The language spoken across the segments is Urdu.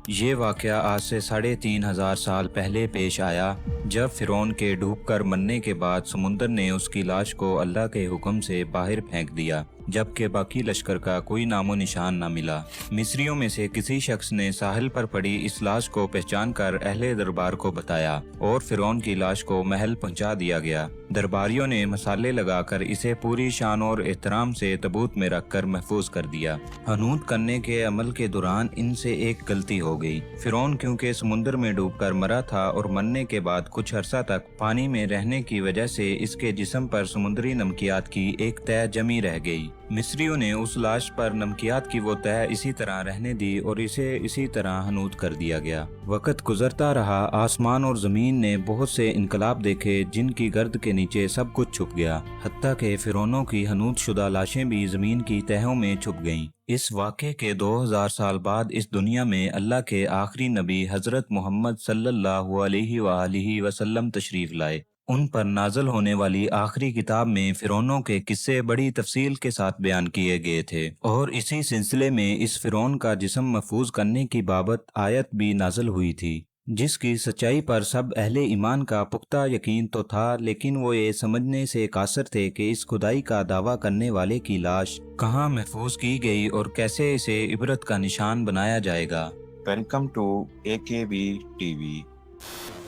یہ واقعہ آج سے 3500 سال پہلے پیش آیا، جب فرعون کے ڈوب کر مرنے کے بعد سمندر نے اس کی لاش کو اللہ کے حکم سے باہر پھینک دیا، جبکہ باقی لشکر کا کوئی نام و نشان نہ ملا۔ مصریوں میں سے کسی شخص نے ساحل پر پڑی اس لاش کو پہچان کر اہل دربار کو بتایا اور فرعون کی لاش کو محل پہنچا دیا گیا۔ درباریوں نے مسالے لگا کر اسے پوری شان اور احترام سے تابوت میں رکھ کر محفوظ کر دیا۔ حنوط کرنے کے عمل کے دوران ان سے ایک غلطی ہو گئی۔ فرعون کیونکہ سمندر میں ڈوب کر مرا تھا اور مرنے کے بعد کچھ عرصہ تک پانی میں رہنے کی وجہ سے اس کے جسم پر سمندری نمکیات کی ایک تہ جمی رہ گئی۔ مصریوں نے اس لاش پر نمکیات کی وہ تہ اسی طرح رہنے دی اور اسے اسی طرح حنوط کر دیا گیا۔ وقت گزرتا رہا، آسمان اور زمین نے بہت سے انقلاب دیکھے جن کی گرد کے نیچے سب کچھ چھپ گیا، حتیٰ کہ فرعونوں کی حنوط شدہ لاشیں بھی زمین کی تہوں میں چھپ گئیں۔ اس واقعے کے 2000 سال بعد اس دنیا میں اللہ کے آخری نبی حضرت محمد صلی اللہ علیہ وآلہ وسلم تشریف لائے۔ ان پر نازل ہونے والی آخری کتاب میں فرعونوں کے قصے بڑی تفصیل کے ساتھ بیان کیے گئے تھے، اور اسی سلسلے میں اس فرعون کا جسم محفوظ کرنے کی بابت آیت بھی نازل ہوئی تھی، جس کی سچائی پر سب اہل ایمان کا پختہ یقین تو تھا، لیکن وہ یہ سمجھنے سے قاصر تھے کہ اس خدائی کا دعویٰ کرنے والے کی لاش کہاں محفوظ کی گئی اور کیسے اسے عبرت کا نشان بنایا جائے گا۔ Welcome to AKB TV۔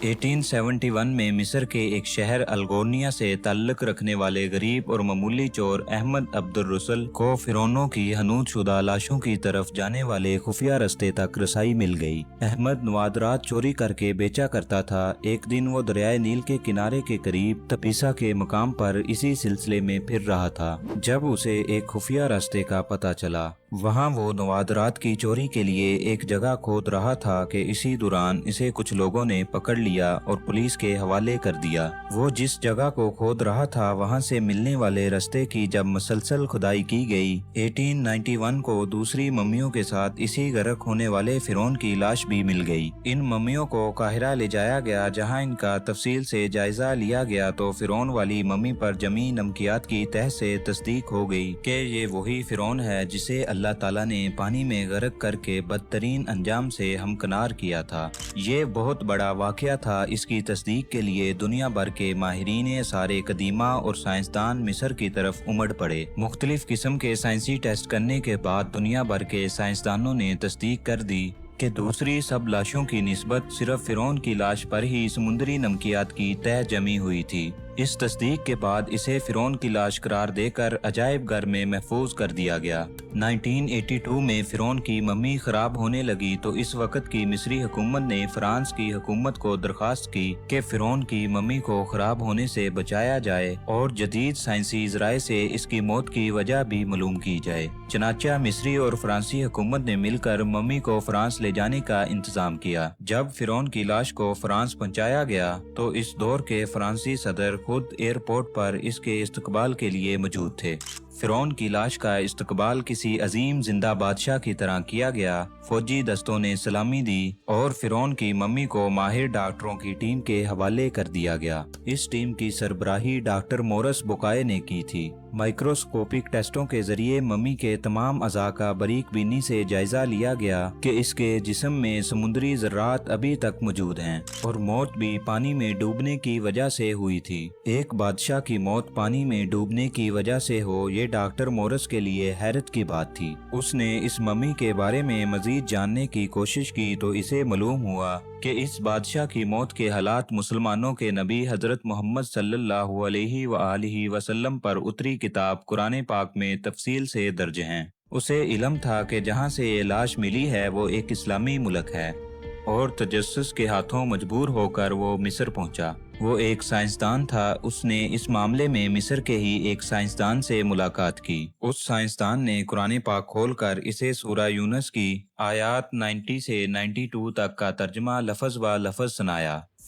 1871 میں مصر کے ایک شہر الگورنیا سے تعلق رکھنے والے غریب اور معمولی چور احمد عبد الرسل کو فرعونوں کی حنوط شدہ لاشوں کی طرف جانے والے خفیہ رستے تک رسائی مل گئی۔ احمد نوادرات چوری کر کے بیچا کرتا تھا۔ ایک دن وہ دریائے نیل کے کنارے کے قریب تپیسا کے مقام پر اسی سلسلے میں پھر رہا تھا، جب اسے ایک خفیہ راستے کا پتہ چلا۔ وہاں وہ نوادرات کی چوری کے لیے ایک جگہ کھود رہا تھا کہ اسی دوران اسے کچھ لوگوں نے پکڑ لیا اور پولیس کے حوالے کر دیا۔ وہ جس جگہ کو کھود رہا تھا وہاں سے ملنے والے راستے کی جب مسلسل کھدائی کی گئی، 1891 کو دوسری ممیوں کے ساتھ اسی غرق ہونے والے فرعون کی لاش بھی مل گئی۔ ان ممیوں کو قاہرہ لے جایا گیا، جہاں ان کا تفصیل سے جائزہ لیا گیا تو فرعون والی ممی پر جمی نمکیات کی تہ سے تصدیق ہو گئی کہ یہ وہی فرعون ہے جسے اللہ تعالیٰ نے پانی میں غرق کر کے بدترین انجام سے ہمکنار کیا تھا۔ یہ بہت بڑا واقعہ تھا۔ اس کی تصدیق کے لیے دنیا بھر کے ماہرین آثار قدیمہ اور سائنسدان مصر کی طرف امڑ پڑے۔ مختلف قسم کے سائنسی ٹیسٹ کرنے کے بعد دنیا بھر کے سائنسدانوں نے تصدیق کر دی کہ دوسری سب لاشوں کی نسبت صرف فرعون کی لاش پر ہی سمندری نمکیات کی تہ جمی ہوئی تھی۔ اس تصدیق کے بعد اسے فرعون کی لاش قرار دے کر عجائب گھر میں محفوظ کر دیا گیا۔ 1982 میں فرعون کی ممی خراب ہونے لگی تو اس وقت کی مصری حکومت نے فرانس کی حکومت کو درخواست کی کہ فرعون کی ممی کو خراب ہونے سے بچایا جائے اور جدید سائنسی ذرائع سے اس کی موت کی وجہ بھی معلوم کی جائے۔ چنانچہ مصری اور فرانسی حکومت نے مل کر ممی کو فرانس لے جانے کا انتظام کیا۔ جب فرعون کی لاش کو فرانس پہنچایا گیا تو اس دور کے فرانسی صدر خود ایئرپورٹ پر اس کے استقبال کے لیے موجود تھے۔ فرعون کی لاش کا استقبال کسی عظیم زندہ بادشاہ کی طرح کیا گیا۔ فوجی دستوں نے سلامی دی اور فرعون کی ممی کو ماہر ڈاکٹروں کی ٹیم کے حوالے کر دیا گیا۔ اس ٹیم کی سربراہی ڈاکٹر مورس بوکائے نے کی تھی۔ مائکروسکوپک ٹیسٹوں کے ذریعے ممی کے تمام اعضاء کا باریک بینی سے جائزہ لیا گیا کہ اس کے جسم میں سمندری ذرات ابھی تک موجود ہیں اور موت بھی پانی میں ڈوبنے کی وجہ سے ہوئی تھی۔ ایک بادشاہ کی موت پانی میں ڈوبنے کی وجہ سے ہو، یہ ڈاکٹر مورس کے لیے حیرت کی بات تھی۔ اس نے اس ممی کے بارے میں مزید جاننے کی کوشش کی تو اسے معلوم ہوا کہ اس بادشاہ کی موت کے حالات مسلمانوں کے نبی حضرت محمد صلی اللہ علیہ وآلہ وسلم پر اتری کتاب قرآن پاک میں تفصیل سے درج ہیں۔ اسے علم تھا کہ جہاں سے یہ لاش ملی ہے وہ ایک اسلامی ملک ہے، اور تجسس کے ہاتھوں مجبور ہو کر وہ مصر پہنچا۔ وہ ایک سائنسدان تھا۔ اس نے اس معاملے میں مصر کے ہی ایک سائنسدان سے ملاقات کی۔ اس سائنسدان نے قرآن پاک کھول کر اسے سورہ یونس کی آیات 90 سے 92 تک کا ترجمہ لفظ و لفظ سنایا۔